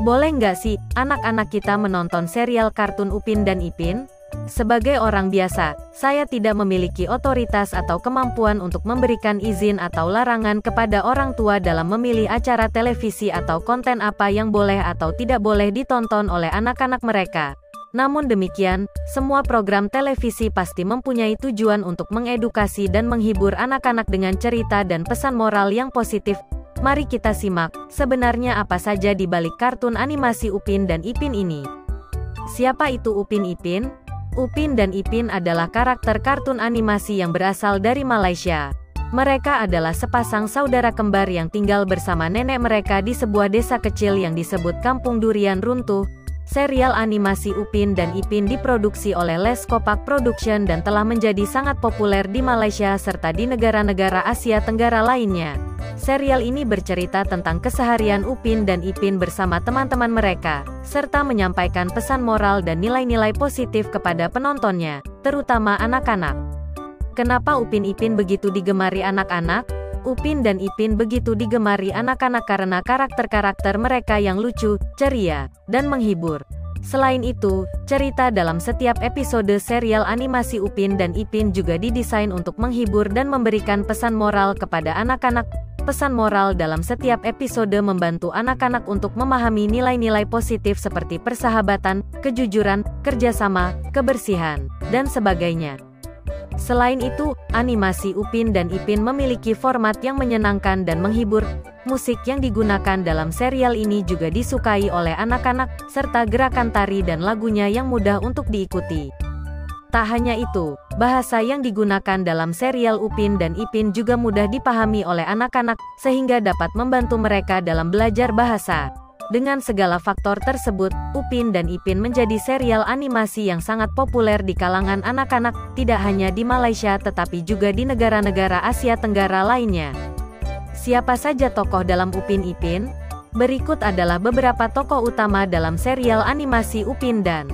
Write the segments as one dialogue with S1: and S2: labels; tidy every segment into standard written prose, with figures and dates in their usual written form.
S1: Boleh nggak sih, anak-anak kita menonton serial kartun Upin dan Ipin? Sebagai orang biasa, saya tidak memiliki otoritas atau kemampuan untuk memberikan izin atau larangan kepada orang tua dalam memilih acara televisi atau konten apa yang boleh atau tidak boleh ditonton oleh anak-anak mereka. Namun demikian, semua program televisi pasti mempunyai tujuan untuk mengedukasi dan menghibur anak-anak dengan cerita dan pesan moral yang positif. Mari kita simak, sebenarnya apa saja di balik kartun animasi Upin dan Ipin ini. Siapa itu Upin Ipin? Upin dan Ipin adalah karakter kartun animasi yang berasal dari Malaysia. Mereka adalah sepasang saudara kembar yang tinggal bersama nenek mereka di sebuah desa kecil yang disebut Kampung Durian Runtuh. Serial animasi Upin dan Ipin diproduksi oleh Les Kopak Production dan telah menjadi sangat populer di Malaysia serta di negara-negara Asia Tenggara lainnya. Serial ini bercerita tentang keseharian Upin dan Ipin bersama teman-teman mereka, serta menyampaikan pesan moral dan nilai-nilai positif kepada penontonnya, terutama anak-anak. Kenapa Upin Ipin begitu digemari anak-anak? Upin dan Ipin begitu digemari anak-anak karena karakter-karakter mereka yang lucu, ceria, dan menghibur. Selain itu, cerita dalam setiap episode serial animasi Upin dan Ipin juga didesain untuk menghibur dan memberikan pesan moral kepada anak-anak. Pesan moral dalam setiap episode membantu anak-anak untuk memahami nilai-nilai positif seperti persahabatan, kejujuran, kerjasama, kebersihan, dan sebagainya. Selain itu, animasi Upin dan Ipin memiliki format yang menyenangkan dan menghibur. Musik yang digunakan dalam serial ini juga disukai oleh anak-anak, serta gerakan tari dan lagunya yang mudah untuk diikuti. Tak hanya itu, bahasa yang digunakan dalam serial Upin dan Ipin juga mudah dipahami oleh anak-anak, sehingga dapat membantu mereka dalam belajar bahasa. Dengan segala faktor tersebut, Upin dan Ipin menjadi serial animasi yang sangat populer di kalangan anak-anak, tidak hanya di Malaysia tetapi juga di negara-negara Asia Tenggara lainnya. Siapa saja tokoh dalam Upin Ipin? Berikut adalah beberapa tokoh utama dalam serial animasi Upin dan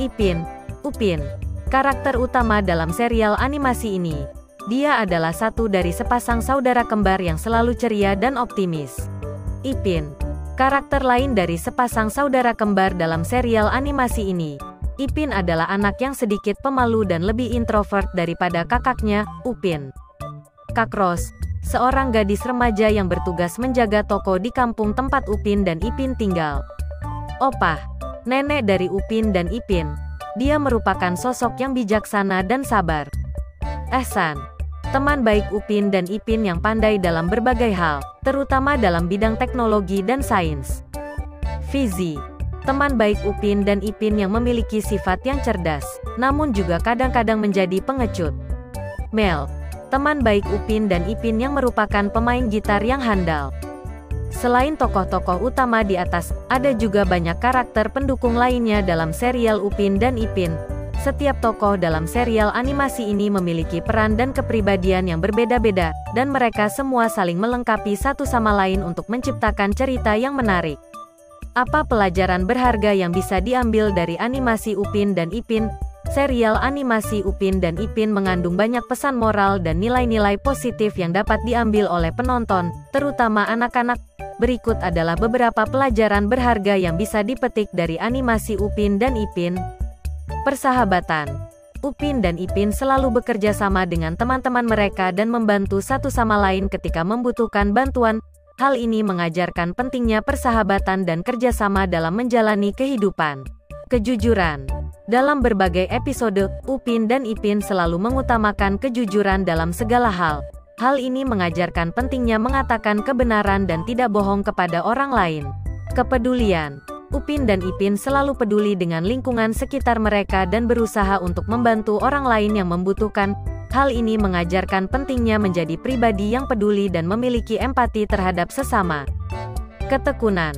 S1: Ipin. Upin, karakter utama dalam serial animasi ini. Dia adalah satu dari sepasang saudara kembar yang selalu ceria dan optimis. Ipin, karakter lain dari sepasang saudara kembar dalam serial animasi ini. Ipin adalah anak yang sedikit pemalu dan lebih introvert daripada kakaknya, Upin. Kak Ros, seorang gadis remaja yang bertugas menjaga toko di kampung tempat Upin dan Ipin tinggal. Opah, nenek dari Upin dan Ipin. Dia merupakan sosok yang bijaksana dan sabar. Ehsan, teman baik Upin dan Ipin yang pandai dalam berbagai hal, terutama dalam bidang teknologi dan sains. Fizi, teman baik Upin dan Ipin yang memiliki sifat yang cerdas, namun juga kadang-kadang menjadi pengecut. Mel, teman baik Upin dan Ipin yang merupakan pemain gitar yang handal. Selain tokoh-tokoh utama di atas, ada juga banyak karakter pendukung lainnya dalam serial Upin dan Ipin. Setiap tokoh dalam serial animasi ini memiliki peran dan kepribadian yang berbeda-beda, dan mereka semua saling melengkapi satu sama lain untuk menciptakan cerita yang menarik. Apa pelajaran berharga yang bisa diambil dari animasi Upin dan Ipin? Serial animasi Upin dan Ipin mengandung banyak pesan moral dan nilai-nilai positif yang dapat diambil oleh penonton, terutama anak-anak. Berikut adalah beberapa pelajaran berharga yang bisa dipetik dari animasi Upin dan Ipin. Persahabatan. Upin dan Ipin selalu bekerja sama dengan teman-teman mereka dan membantu satu sama lain ketika membutuhkan bantuan. Hal ini mengajarkan pentingnya persahabatan dan kerjasama dalam menjalani kehidupan. Kejujuran. Dalam berbagai episode, Upin dan Ipin selalu mengutamakan kejujuran dalam segala hal. Hal ini mengajarkan pentingnya mengatakan kebenaran dan tidak bohong kepada orang lain. Kepedulian. Upin dan Ipin selalu peduli dengan lingkungan sekitar mereka dan berusaha untuk membantu orang lain yang membutuhkan. Hal ini mengajarkan pentingnya menjadi pribadi yang peduli dan memiliki empati terhadap sesama. Ketekunan.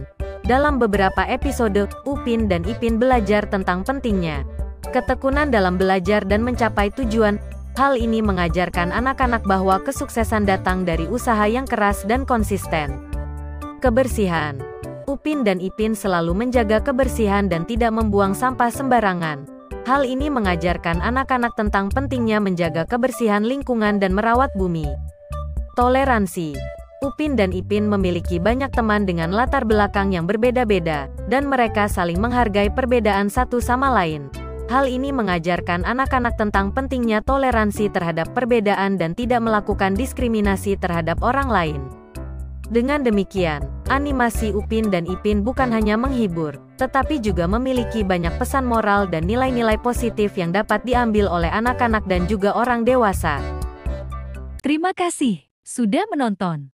S1: Dalam beberapa episode, Upin dan Ipin belajar tentang pentingnya ketekunan dalam belajar dan mencapai tujuan. Hal ini mengajarkan anak-anak bahwa kesuksesan datang dari usaha yang keras dan konsisten. Kebersihan. Upin dan Ipin selalu menjaga kebersihan dan tidak membuang sampah sembarangan. Hal ini mengajarkan anak-anak tentang pentingnya menjaga kebersihan lingkungan dan merawat bumi. Toleransi. Upin dan Ipin memiliki banyak teman dengan latar belakang yang berbeda-beda, dan mereka saling menghargai perbedaan satu sama lain. Hal ini mengajarkan anak-anak tentang pentingnya toleransi terhadap perbedaan dan tidak melakukan diskriminasi terhadap orang lain. Dengan demikian, animasi Upin dan Ipin bukan hanya menghibur, tetapi juga memiliki banyak pesan moral dan nilai-nilai positif yang dapat diambil oleh anak-anak dan juga orang dewasa.
S2: Terima kasih sudah menonton!